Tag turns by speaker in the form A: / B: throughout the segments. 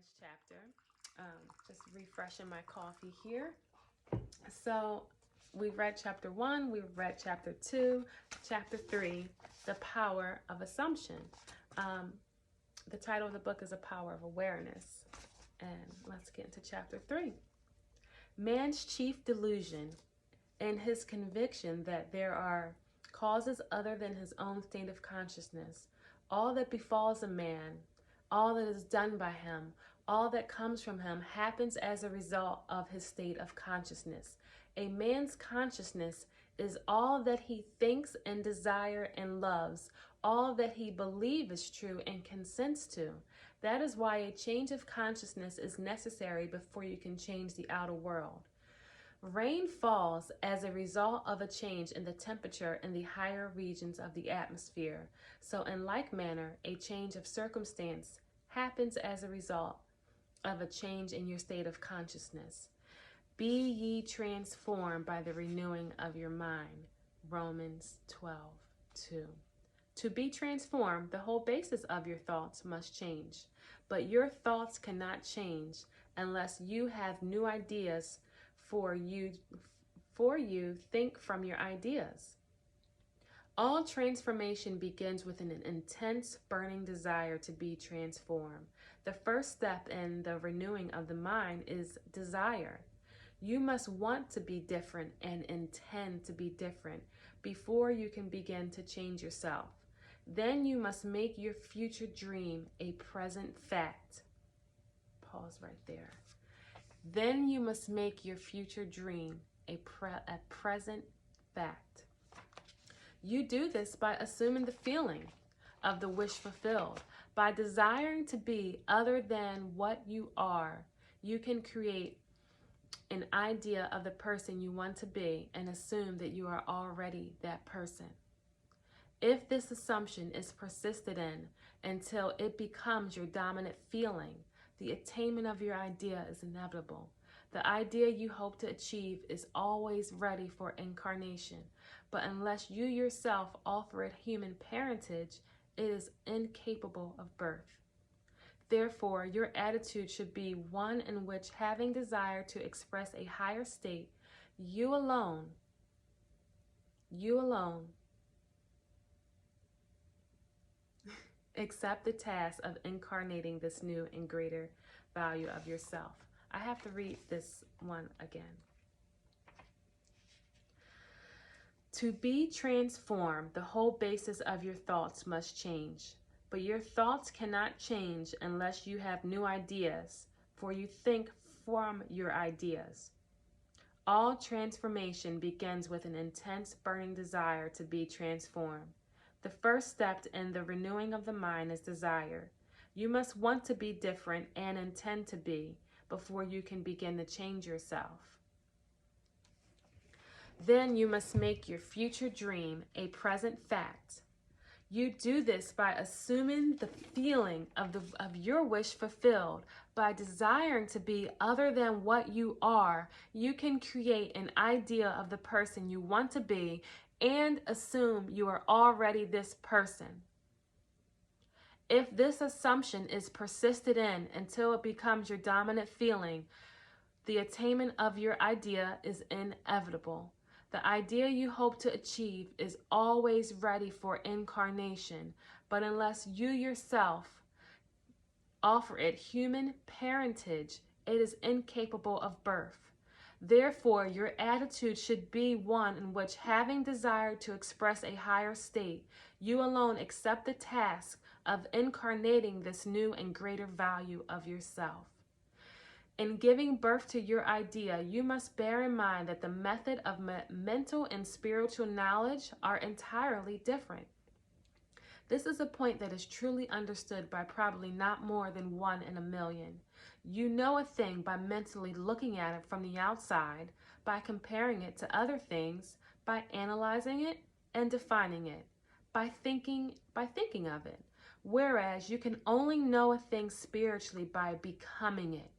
A: Untitled Chapter. Just refreshing my coffee here. So we've read chapter 1, we've read chapter 2, chapter 3, The Power of Assumption. The title of the book is A Power of Awareness. And let's get into chapter 3. Man's chief delusion and his conviction that there are causes other than his own state of consciousness. All that befalls a man, all that is done by him, all that comes from him happens as a result of his state of consciousness. A man's consciousness is all that he thinks and desires and loves, all that he believes is true and consents to. That is why a change of consciousness is necessary before you can change the outer world. Rain falls as a result of a change in the temperature in the higher regions of the atmosphere. So in like manner, a change of circumstance happens as a result of a change in your state of consciousness. Be ye transformed by the renewing of your mind. Romans 12:2. To be transformed, the whole basis of your thoughts must change. But your thoughts cannot change unless you have new ideas for you think from your ideas. All transformation begins with an intense, burning desire to be transformed. The first step in the renewing of the mind is desire. You must want to be different and intend to be different before you can begin to change yourself. Then you must make your future dream a present fact. Pause right there. Then you must make your future dream a present fact. You do this by assuming the feeling of the wish fulfilled. By desiring to be other than what you are, you can create an idea of the person you want to be and assume that you are already that person. If this assumption is persisted in until it becomes your dominant feeling, the attainment of your idea is inevitable. The idea you hope to achieve is always ready for incarnation, but unless you yourself offer it human parentage, it is incapable of birth. Therefore, your attitude should be one in which, having desire to express a higher state, you alone accept the task of incarnating this new and greater value of yourself. I have to read this one again. To be transformed, the whole basis of your thoughts must change. But your thoughts cannot change unless you have new ideas, for you think from your ideas. All transformation begins with an intense, burning desire to be transformed. The first step in the renewing of the mind is desire. You must want to be different and intend to be before you can begin to change yourself. Then you must make your future dream a present fact. You do this by assuming the feeling of your wish fulfilled. By desiring to be other than what you are, you can create an idea of the person you want to be and assume you are already this person. If this assumption is persisted in until it becomes your dominant feeling, the attainment of your idea is inevitable. The idea you hope to achieve is always ready for incarnation, but unless you yourself offer it human parentage, it is incapable of birth. Therefore, your attitude should be one in which, having desired to express a higher state, you alone accept the task of incarnating this new and greater value of yourself. In giving birth to your idea, you must bear in mind that the method of mental and spiritual knowledge are entirely different. This is a point that is truly understood by probably not more than 1 in a million. You know a thing by mentally looking at it from the outside, by comparing it to other things, by analyzing it and defining it, by thinking of it. Whereas you can only know a thing spiritually by becoming it.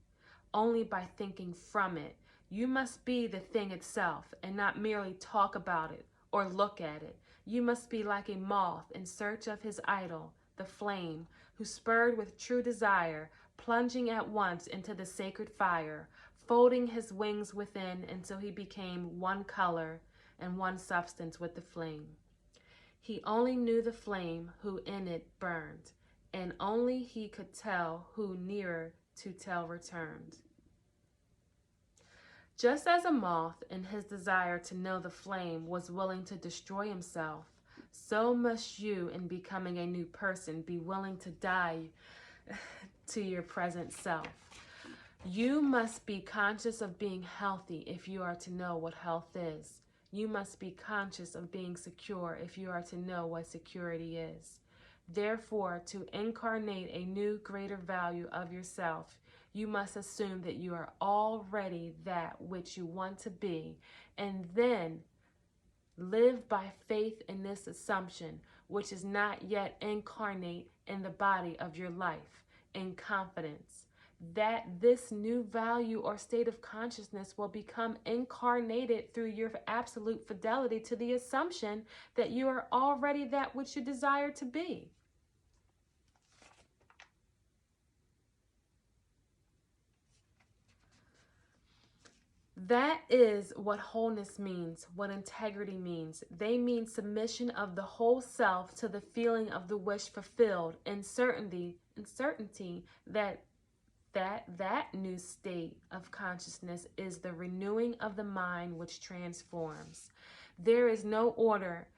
A: Only by thinking from it. You must be the thing itself and not merely talk about it or look at it. You must be like a moth in search of his idol, the flame, who spurred with true desire plunging at once into the sacred fire, folding his wings within until he became one color and one substance with the flame. He only knew the flame who in it burned, and only he could tell who nearer to tell returned. Just as a moth in his desire to know the flame was willing to destroy himself, so must you in becoming a new person be willing to die to your present self. You must be conscious of being healthy if you are to know what health is. You must be conscious of being secure if you are to know what security is. Therefore, to incarnate a new, greater value of yourself, you must assume that you are already that which you want to be, and then live by faith in this assumption, which is not yet incarnate in the body of your life, in confidence that this new value or state of consciousness will become incarnated through your absolute fidelity to the assumption that you are already that which you desire to be. That is what wholeness means, what integrity means. They mean submission of the whole self to the feeling of the wish fulfilled, and certainty that new state of consciousness is the renewing of the mind which transforms. There is no order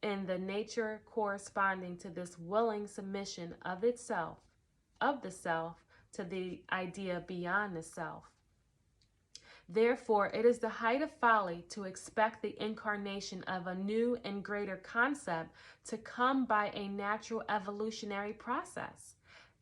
A: in the nature corresponding to this willing submission of itself, of the self, to the idea beyond the self. Therefore, it is the height of folly to expect the incarnation of a new and greater concept to come by a natural evolutionary process.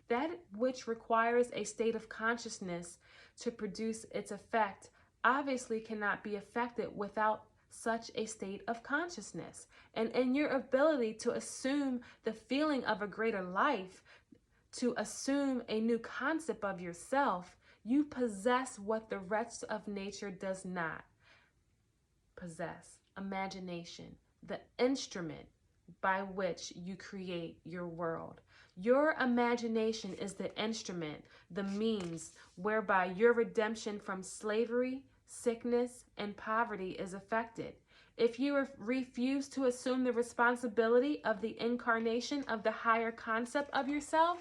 A: That which requires a state of consciousness to produce its effect obviously cannot be effected without such a state of consciousness. And in your ability to assume the feeling of a greater life, to assume a new concept of yourself, you possess what the rest of nature does not possess: imagination, the instrument by which you create your world. Your imagination is the instrument, the means whereby your redemption from slavery, sickness, and poverty is effected. If you refuse to assume the responsibility of the incarnation of the higher concept of yourself,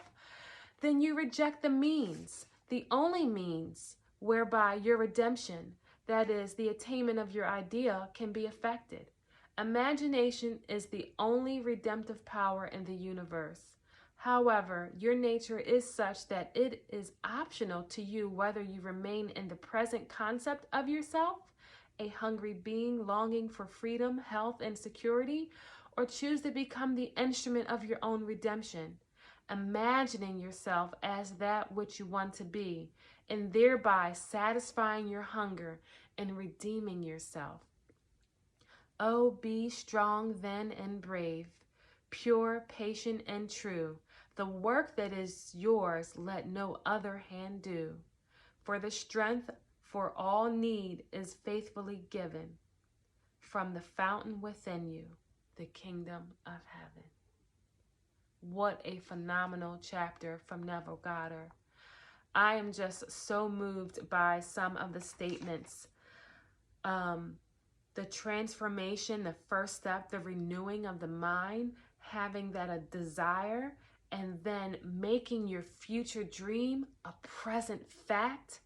A: then you reject the means, the only means whereby your redemption, that is, the attainment of your ideal, can be effected. Imagination is the only redemptive power in the universe. However, your nature is such that it is optional to you whether you remain in the present concept of yourself, a hungry being longing for freedom, health, and security, or choose to become the instrument of your own redemption, imagining yourself as that which you want to be, and thereby satisfying your hunger and redeeming yourself. Oh, be strong then and brave, pure, patient, and true. The work that is yours let no other hand do, for the strength for all need is faithfully given from the fountain within you, the kingdom of heaven. What a phenomenal chapter from Neville Goddard. I am just so moved by some of the statements. The transformation, the first step, the renewing of the mind, having that a desire, and then making your future dream a present fact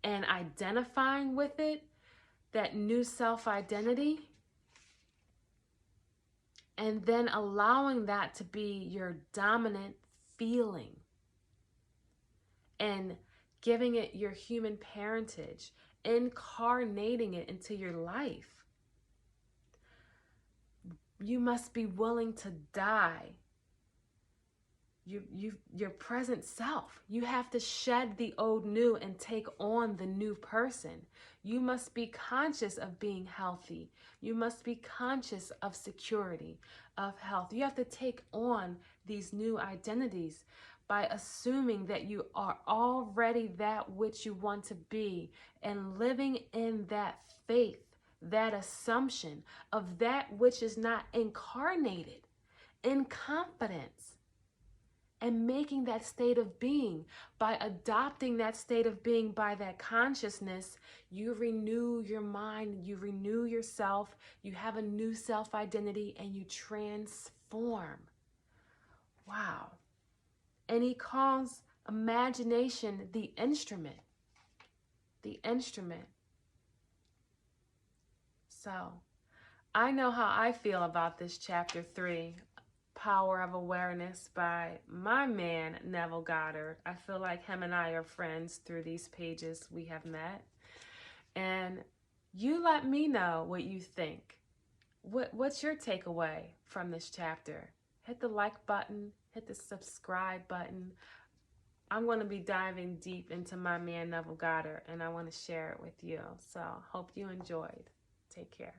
A: and identifying with it, that new self-identity, and then allowing that to be your dominant feeling and giving it your human parentage, incarnating it into your life. You must be willing to die your present self. You have to shed the old new and take on the new person. You must be conscious of being healthy. You must be conscious of security, of health. You have to take on these new identities by assuming that you are already that which you want to be, and living in that faith, that assumption of that which is not incarnated, in confidence, and making that state of being. By adopting that state of being, by that consciousness, you renew your mind, you renew yourself, you have a new self-identity, and you transform. Wow. And he calls imagination the instrument. The instrument. So, I know how I feel about this chapter 3, Power of Awareness, by my man, Neville Goddard. I feel like him and I are friends through these pages we have met. And you let me know what you think. What's your takeaway from this chapter? Hit the like button, hit the subscribe button. I'm going to be diving deep into my man, Neville Goddard, and I want to share it with you. So, hope you enjoyed. Take care.